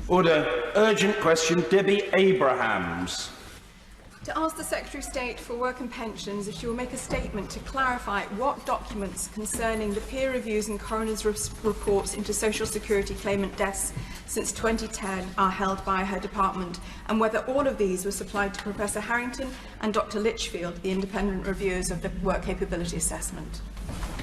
Order. Urgent question, Debbie Abrahams. To ask the Secretary of State for Work and Pensions if she will make a statement to clarify what documents concerning the peer reviews and coroner's reports into Social Security claimant deaths since 2010 are held by her department, and whether all of these were supplied to Professor Harrington and Dr Litchfield, the independent reviewers of the work capability assessment.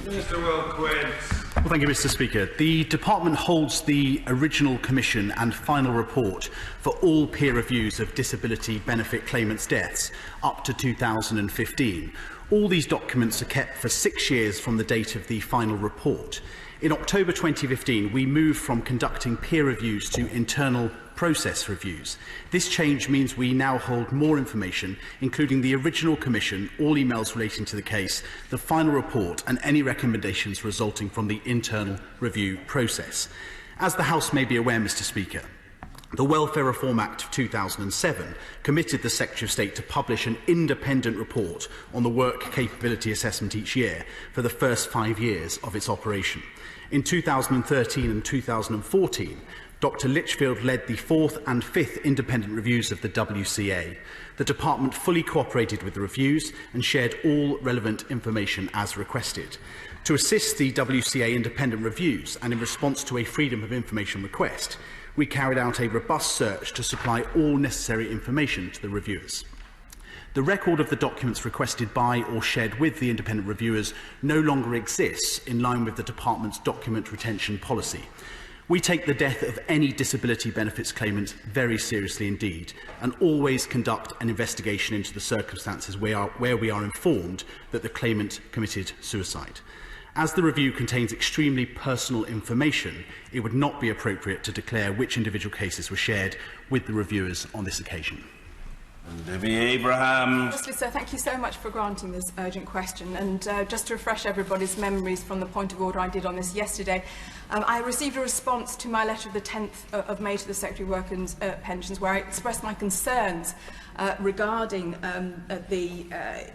Minister Will-Quint. Well, thank you, Mr. Speaker. The Department holds the original commission and final report for all peer reviews of disability benefit claimants' deaths up to 2015. All these documents are kept for 6 years from the date of the final report. In October 2015, we moved from conducting peer reviews to internal process reviews. This change means we now hold more information, including the original commission, all emails relating to the case, the final report, and any recommendations resulting from the internal review process. As the House may be aware, Mr. Speaker, the Welfare Reform Act of 2007 committed the Secretary of State to publish an independent report on the work capability assessment each year for the first 5 years of its operation. In 2013 and 2014, Dr Litchfield led the 4th and 5th independent reviews of the WCA. The Department fully cooperated with the reviews and shared all relevant information as requested. To assist the WCA independent reviews and in response to a Freedom of Information request, we carried out a robust search to supply all necessary information to the reviewers. The record of the documents requested by or shared with the independent reviewers no longer exists in line with the Department's document retention policy. We take the death of any disability benefits claimant very seriously indeed and always conduct an investigation into the circumstances where we are informed that the claimant committed suicide. As the review contains extremely personal information, it would not be appropriate to declare which individual cases were shared with the reviewers on this occasion. Debbie Abrahams. Firstly, sir, thank you so much for granting this urgent question. And just to refresh everybody's memories from the point of order I did on this yesterday, I received a response to my letter of the 10th of May to the Secretary of Work and Pensions, where I expressed my concerns regarding the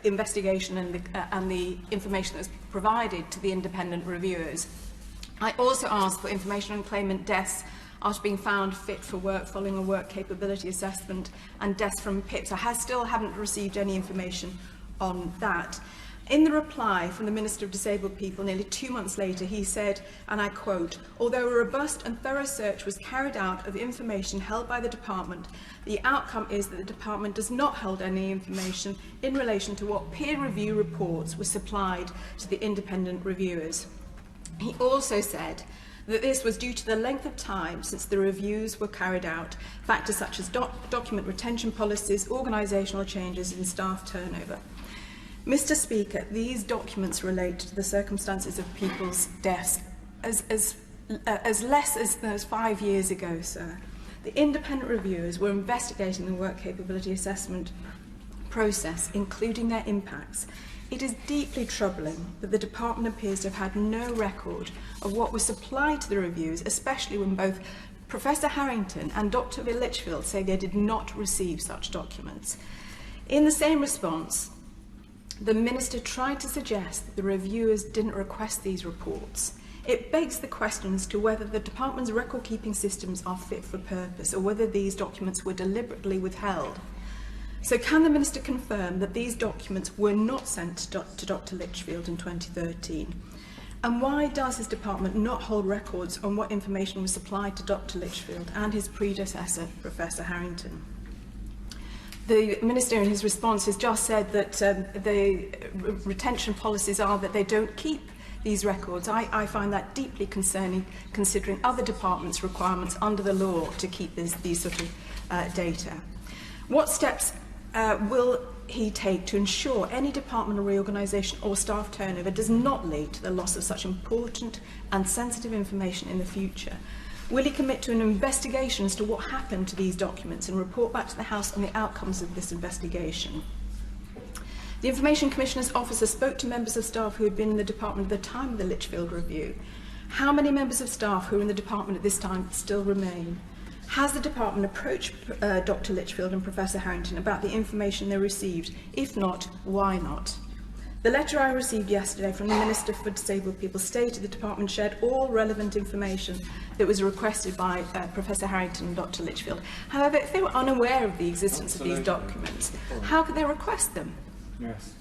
investigation and the information that was provided to the independent reviewers. I also asked for information on claimant deaths after being found fit for work following a work capability assessment and deaths from PIPs. I still haven't received any information on that. In the reply from the Minister of Disabled People nearly 2 months later, he said, and I quote, "Although a robust and thorough search was carried out of information held by the Department, the outcome is that the Department does not hold any information in relation to what peer review reports were supplied to the independent reviewers." He also said that this was due to the length of time since the reviews were carried out, factors such as document retention policies, organisational changes and staff turnover. Mr. Speaker, these documents relate to the circumstances of people's deaths as less as 5 years ago, sir. The independent reviewers were investigating the work capability assessment process, including their impacts. It is deeply troubling that the Department appears to have had no record of what was supplied to the reviews, especially when both Professor Harrington and Dr Litchfield say they did not receive such documents. In the same response, the Minister tried to suggest that the reviewers didn't request these reports. It begs the question as to whether the Department's record-keeping systems are fit for purpose or whether these documents were deliberately withheld. So can the Minister confirm that these documents were not sent to Dr Litchfield in 2013? And why does his department not hold records on what information was supplied to Dr Litchfield and his predecessor, Professor Harrington? The Minister in his response has just said that the retention policies are that they don't keep these records. I find that deeply concerning, considering other departments' requirements under the law to keep these sort of data. What steps will he take to ensure any departmental reorganisation or staff turnover does not lead to the loss of such important and sensitive information in the future? Will he commit to an investigation as to what happened to these documents and report back to the House on the outcomes of this investigation? The Information Commissioner's officer spoke to members of staff who had been in the department at the time of the Litchfield review. How many members of staff who are in the department at this time still remain? Has the department approached Dr Litchfield and Professor Harrington about the information they received? If not, why not? The letter I received yesterday from the Minister for Disabled People stated the Department shared all relevant information that was requested by Professor Harrington and Dr. Litchfield. However, if they were unaware of the existence of these documents, how could they request them? Yes.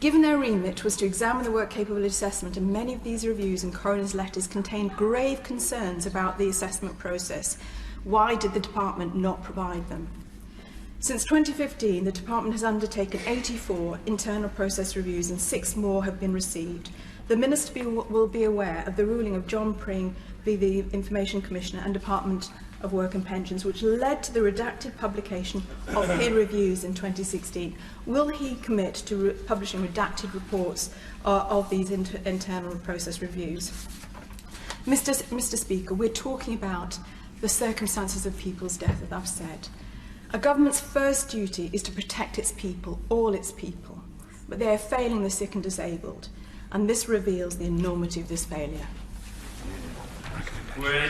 Given their remit was to examine the work capability assessment, and many of these reviews and coroner's letters contained grave concerns about the assessment process, why did the Department not provide them? Since 2015, the Department has undertaken 84 internal process reviews and 6 more have been received. The Minister will be aware of the ruling of John Pring, the Information Commissioner, and Department of Work and Pensions, which led to the redacted publication of peer reviews in 2016. Will he commit to publishing redacted reports of these internal process reviews? Mr. Speaker, we're talking about the circumstances of people's death, as I've said. A government's first duty is to protect its people, all its people, but they are failing the sick and disabled, and this reveals the enormity of this failure. Well,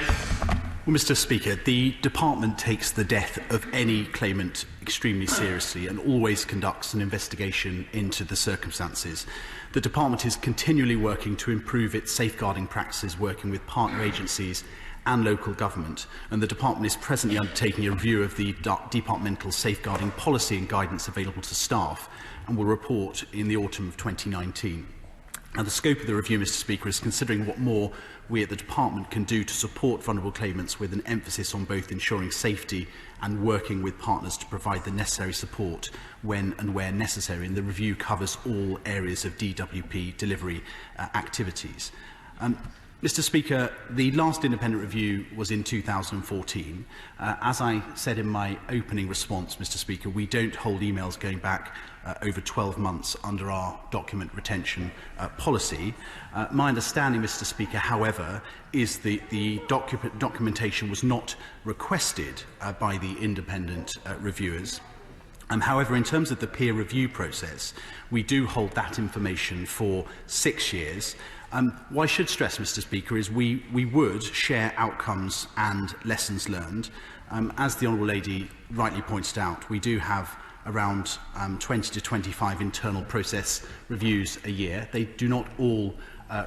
Mr. Speaker, the Department takes the death of any claimant extremely seriously and always conducts an investigation into the circumstances. The Department is continually working to improve its safeguarding practices, working with partner agencies and local government, and the Department is presently undertaking a review of the departmental safeguarding policy and guidance available to staff, and will report in the autumn of 2019. Now, the scope of the review, Mr. Speaker, is considering what more we at the Department can do to support vulnerable claimants, with an emphasis on both ensuring safety and working with partners to provide the necessary support when and where necessary. And the review covers all areas of DWP delivery activities. Mr. Speaker, the last independent review was in 2014. As I said in my opening response, Mr. Speaker, we don't hold emails going back over 12 months under our document retention policy. My understanding, Mr. Speaker, however, is the documentation was not requested by the independent reviewers. However, in terms of the peer review process, we do hold that information for 6 years. What I should stress, Mr. Speaker, is we would share outcomes and lessons learned. As the Honourable Lady rightly pointed out, we do have around 20 to 25 internal process reviews a year. They do not all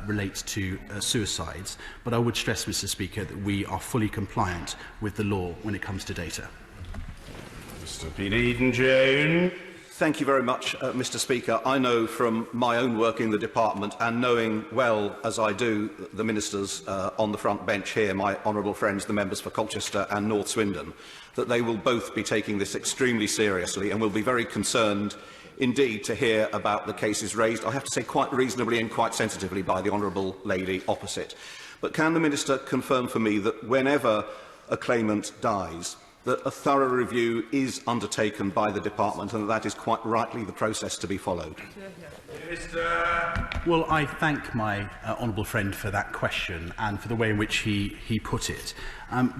relate to suicides, but I would stress, Mr. Speaker, that we are fully compliant with the law when it comes to data. Mr. Peter Eden-Jones. Thank you very much, Mr. Speaker. I know from my own work in the Department, and knowing well as I do the ministers on the front bench here, my honourable friends, the members for Colchester and North Swindon, that they will both be taking this extremely seriously and will be very concerned indeed to hear about the cases raised, I have to say quite reasonably and quite sensitively, by the honourable lady opposite. But can the Minister confirm for me that whenever a claimant dies, that a thorough review is undertaken by the Department, and that is quite rightly the process to be followed? Well, I thank my honourable friend for that question and for the way in which he put it.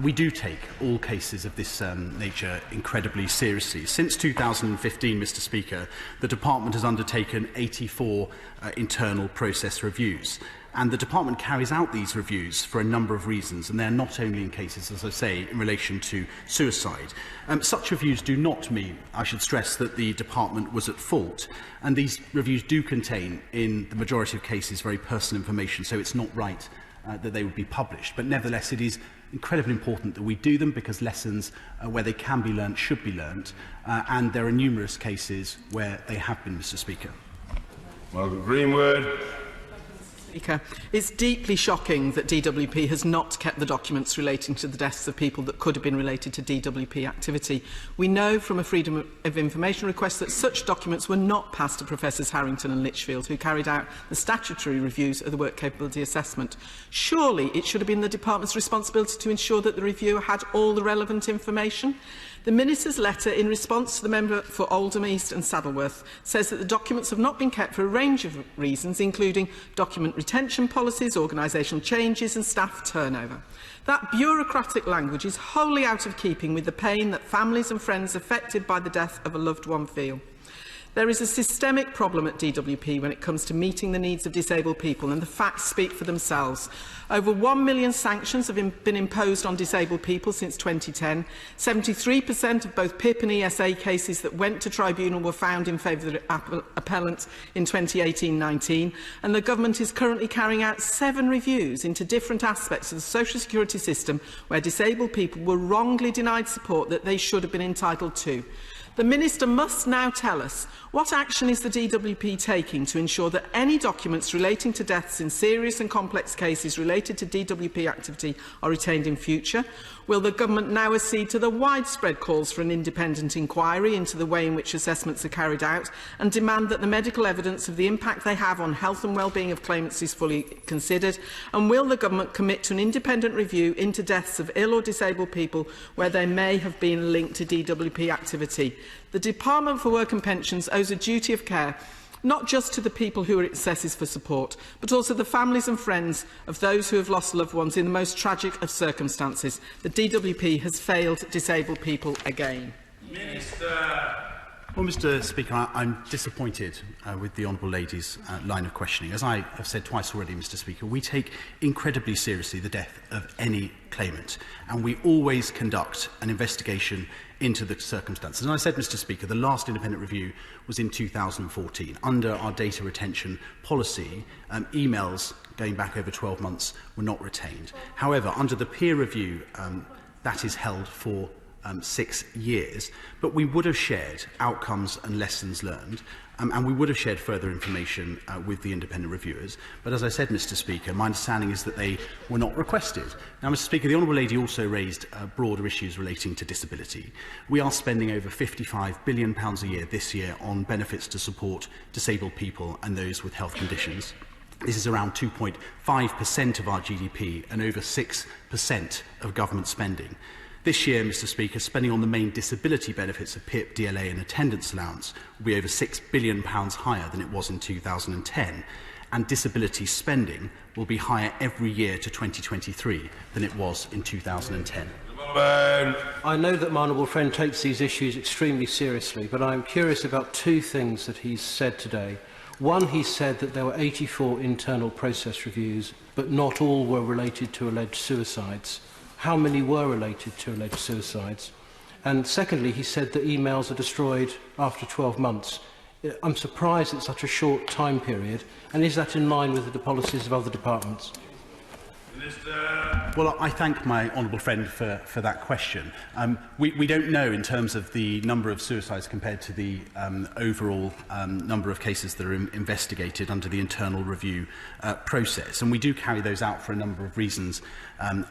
We do take all cases of this nature incredibly seriously. Since 2015, Mr. Speaker, the Department has undertaken 84 internal process reviews. And the Department carries out these reviews for a number of reasons, and they are not only in cases, as I say, in relation to suicide. Such reviews do not mean, I should stress, that the Department was at fault, and these reviews do contain, in the majority of cases, very personal information, so it's not right that they would be published. But nevertheless, it is incredibly important that we do them, because lessons where they can be learnt should be learnt, and there are numerous cases where they have been, Mr. Speaker. Margaret Greenwood. Speaker, it's deeply shocking that DWP has not kept the documents relating to the deaths of people that could have been related to DWP activity. We know from a Freedom of Information request that such documents were not passed to Professors Harrington and Litchfield, who carried out the statutory reviews of the work capability assessment. Surely it should have been the Department's responsibility to ensure that the reviewer had all the relevant information. The Minister's letter, in response to the member for Oldham East and Saddleworth, says that the documents have not been kept for a range of reasons, including document retention policies, organisational changes and staff turnover. That bureaucratic language is wholly out of keeping with the pain that families and friends affected by the death of a loved one feel. There is a systemic problem at DWP when it comes to meeting the needs of disabled people, and the facts speak for themselves. Over 1 million sanctions have been imposed on disabled people since 2010. 73% of both PIP and ESA cases that went to tribunal were found in favour of the appellant in 2018-19, and the government is currently carrying out 7 reviews into different aspects of the social security system where disabled people were wrongly denied support that they should have been entitled to. The Minister must now tell us what action is the DWP taking to ensure that any documents relating to deaths in serious and complex cases related to DWP activity are retained in future. Will the Government now accede to the widespread calls for an independent inquiry into the way in which assessments are carried out and demand that the medical evidence of the impact they have on health and well-being of claimants is fully considered? And will the Government commit to an independent review into deaths of ill or disabled people where they may have been linked to DWP activity? The Department for Work and Pensions owes a duty of care not just to the people who it assesses for support, but also the families and friends of those who have lost loved ones in the most tragic of circumstances. The DWP has failed disabled people again. Minister. Well, Mr. Speaker, I'm disappointed with the Honourable Lady's line of questioning. As I have said twice already, Mr. Speaker, we take incredibly seriously the death of any claimant, and we always conduct an investigation into the circumstances. And I said, Mr. Speaker, the last independent review was in 2014. Under our data retention policy, emails going back over 12 months were not retained. However, under the peer review, that is held for 6 years, but we would have shared outcomes and lessons learned, and we would have shared further information with the independent reviewers. But as I said, Mr. Speaker, my understanding is that they were not requested. Now, Mr. Speaker, the Honourable Lady also raised broader issues relating to disability. We are spending over £55 billion a year this year on benefits to support disabled people and those with health conditions. This is around 2.5% of our GDP and over 6% of government spending. This year, Mr. Speaker, spending on the main disability benefits of PIP, DLA and attendance allowance will be over £6 billion higher than it was in 2010, and disability spending will be higher every year to 2023 than it was in 2010. I know that my honourable friend takes these issues extremely seriously, but I'm curious about 2 things that he's said today. One, he said that there were 84 internal process reviews, but not all were related to alleged suicides. How many were related to alleged suicides? And secondly, he said that emails are destroyed after 12 months. I'm surprised it's such a short time period, and is that in line with the policies of other departments? Well, I thank my honourable friend for that question. We don't know in terms of the number of suicides compared to the overall number of cases that are investigated under the internal review process, and we do carry those out for a number of reasons,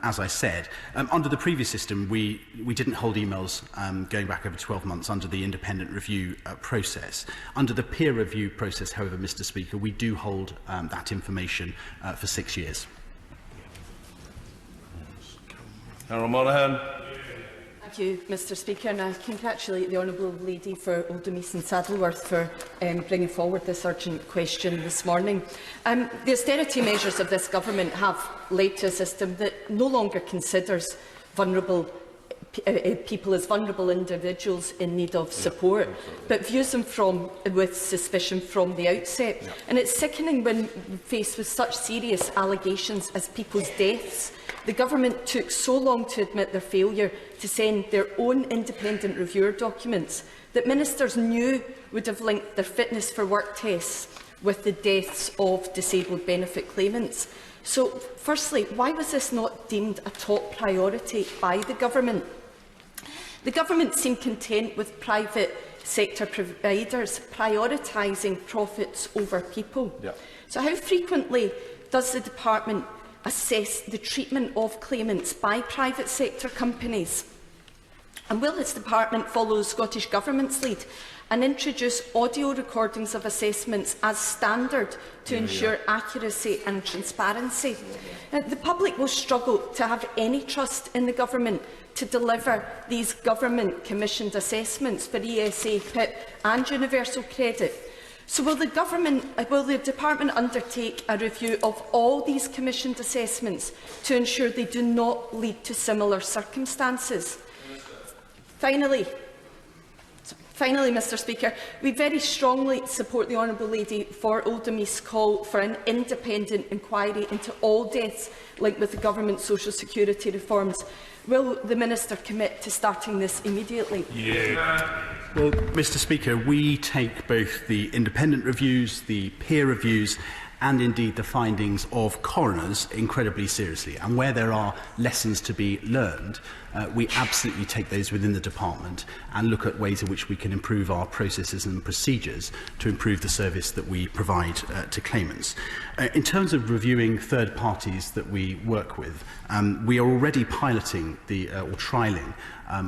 as I said. Under the previous system, we didn't hold emails going back over 12 months under the independent review process. Under the peer review process, however, Mr. Speaker, we do hold that information for 6 years. Harold Monaghan. Thank you, Mr. Speaker, and I congratulate the Honourable Lady for Oldham and Saddleworth for bringing forward this urgent question this morning. The austerity measures of this government have led to a system that no longer considers vulnerable people as vulnerable individuals in need of support, but views them with suspicion from the outset. And it's sickening when faced with such serious allegations as people's deaths. The government took so long to admit their failure to send their own independent reviewer documents that ministers knew would have linked their fitness for work tests with the deaths of disabled benefit claimants. So, firstly, why was this not deemed a top priority by the government? The government seemed content with private sector providers prioritising profits over people. So how frequently does the department assess the treatment of claimants by private sector companies? And will this department follow the Scottish Government's lead and introduce audio recordings of assessments as standard to ensure accuracy and transparency? The public will struggle to have any trust in the government to deliver these government-commissioned assessments for ESA, PIP and universal credit. So will the department undertake a review of all these commissioned assessments to ensure they do not lead to similar circumstances? Finally, Finally, Mr Speaker, we very strongly support the Honourable Lady for Oldham East's call for an independent inquiry into all deaths linked with the government's social security reforms. Will the Minister commit to starting this immediately? Well, Mr Speaker, we take both the independent reviews, the peer reviews and indeed the findings of coroners incredibly seriously. And where there are lessons to be learned, we absolutely take those within the department and look at ways in which we can improve our processes and procedures to improve the service that we provide to claimants. In terms of reviewing third parties that we work with, we are already piloting or trialling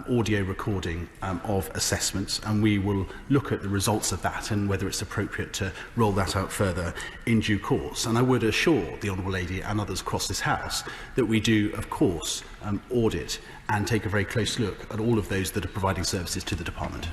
audio recording of assessments, and we will look at the results of that and whether it's appropriate to roll that out further in due course. And I would assure the Honourable Lady and others across this House that we do, of course, audit and take a very close look at all of those that are providing services to the department.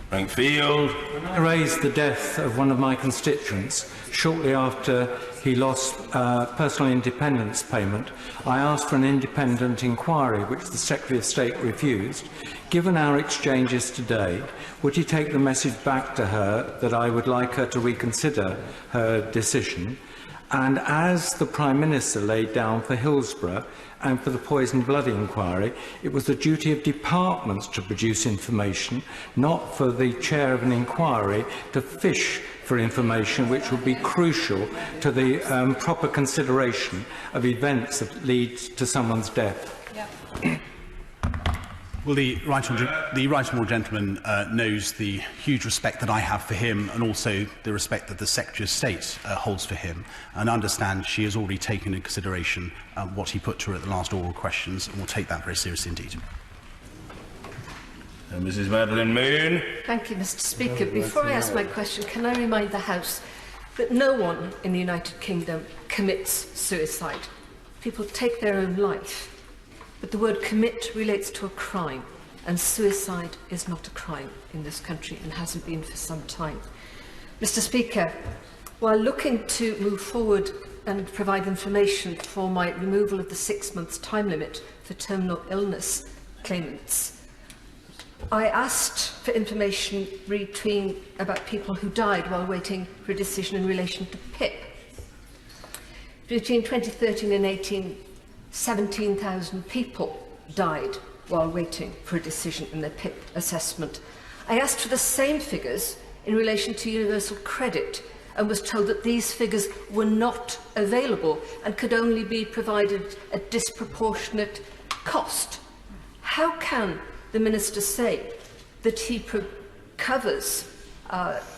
Frankfield. When I raised the death of one of my constituents shortly after he lost personal independence payment, I asked for an independent inquiry, which the Secretary of State refused. Given our exchanges today, would he take the message back to her that I would like her to reconsider her decision? And as the Prime Minister laid down for Hillsborough and for the poisoned blood inquiry, it was the duty of departments to produce information, not for the chair of an inquiry to fish for information which would be crucial to the proper consideration of events that lead to someone's death. Yep. Well, the right honourable gentleman knows the huge respect that I have for him, and also the respect that the Secretary of State holds for him, and understand she has already taken into consideration what he put to her at the last oral questions, and will take that very seriously indeed. Mrs. Madeline Moon. Thank you, Mr. Speaker. Before I ask my question, can I remind the House that no one in the United Kingdom commits suicide. People take their own life. But the word commit relates to a crime, and suicide is not a crime in this country and hasn't been for some time. Mr. Speaker, while looking to move forward and provide information for my removal of the 6 months time limit for terminal illness claimants, I asked for information about people who died while waiting for a decision in relation to PIP. Between 2013 and 18, 17,000 people died while waiting for a decision in their PIP assessment. I asked for the same figures in relation to universal credit and was told that these figures were not available and could only be provided at disproportionate cost. How can the Minister say that he covers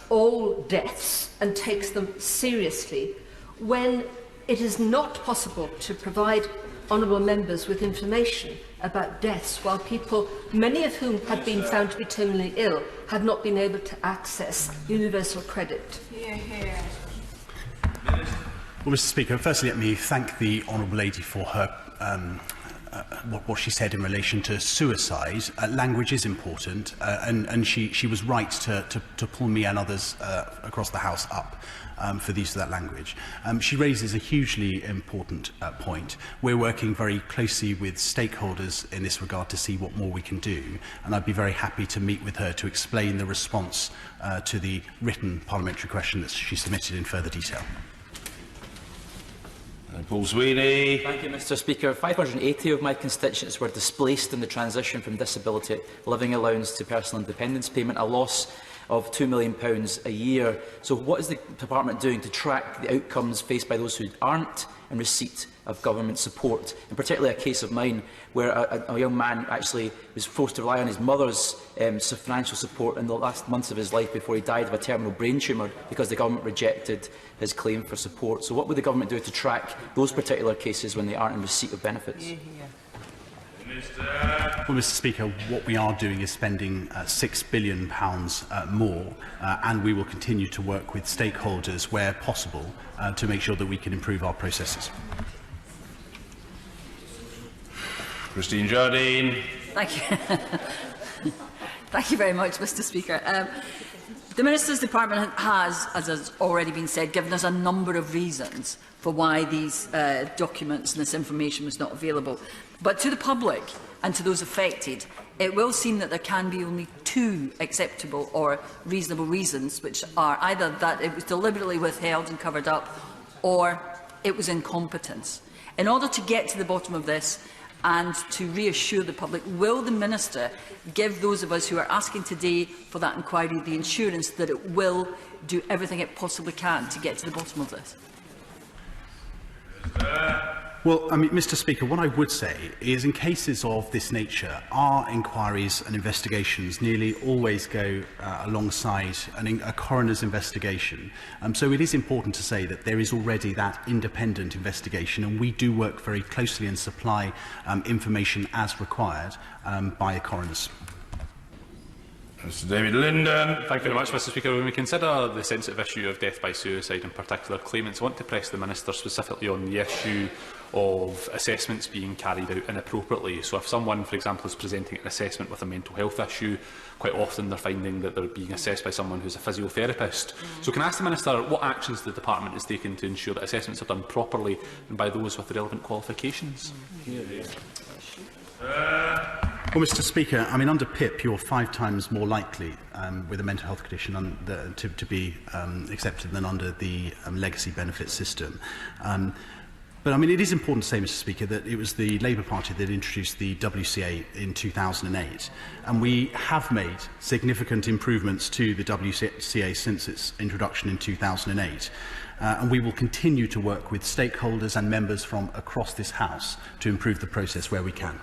all deaths and takes them seriously when it is not possible to provide honourable members with information about deaths while people, many of whom had been found to be terminally ill, had not been able to access universal credit? Well, Mr. Speaker, firstly let me thank the Honourable Lady for her what she said in relation to suicide. Language is important, and she was right to pull me and others across the House up for the use of that language. She raises a hugely important point. We're working very closely with stakeholders in this regard to see what more we can do, and I'd be very happy to meet with her to explain the response to the written parliamentary question that she submitted in further detail. Paul Sweeney. Thank you, Mr. Speaker. 580 of my constituents were displaced in the transition from disability living allowance to personal independence payment, a loss of £2 million a year. So what is the Department doing to track the outcomes faced by those who aren't in receipt of government support? In particular, a case of mine where a young man actually was forced to rely on his mother's financial support in the last months of his life before he died of a terminal brain tumour because the government rejected his claim for support. So what would the government do to track those particular cases when they aren't in receipt of benefits? Well, Mr. Speaker, what we are doing is spending £6 billion more, and we will continue to work with stakeholders where possible to make sure that we can improve our processes. Christine Jardine. Thank you. Thank you very much, Mr. Speaker. The Minister's Department has, as has already been said, given us a number of reasons for why these documents and this information was not available. But to the public and to those affected, it will seem that there can be only two acceptable or reasonable reasons, which are either that it was deliberately withheld and covered up, or it was incompetence. In order to get to the bottom of this and to reassure the public, will the Minister give those of us who are asking today for that inquiry the assurance that it will do everything it possibly can to get to the bottom of this? Well, I mean, Mr. Speaker, what I would say is in cases of this nature, our inquiries and investigations nearly always go alongside a coroner's investigation. So it is important to say that there is already that independent investigation, and we do work very closely and supply information as required by the coroners. Mr David Linden. Thank you very much, Mr Speaker. When we consider the sensitive issue of death by suicide in particular, claimants want to press the Minister specifically on the issue of assessments being carried out inappropriately. So if someone, for example, is presenting an assessment with a mental health issue, quite often they're finding that they're being assessed by someone who's a physiotherapist. So can I ask the Minister what actions the Department is taking to ensure that assessments are done properly and by those with the relevant qualifications? Well, Mr. Speaker, I mean, under PIP, you're 5 times more likely with a mental health condition to be accepted than under the legacy benefit system. But I mean, it is important to say, Mr. Speaker, that it was the Labour Party that introduced the WCA in 2008, and we have made significant improvements to the WCA since its introduction in 2008. And we will continue to work with stakeholders and members from across this House to improve the process where we can.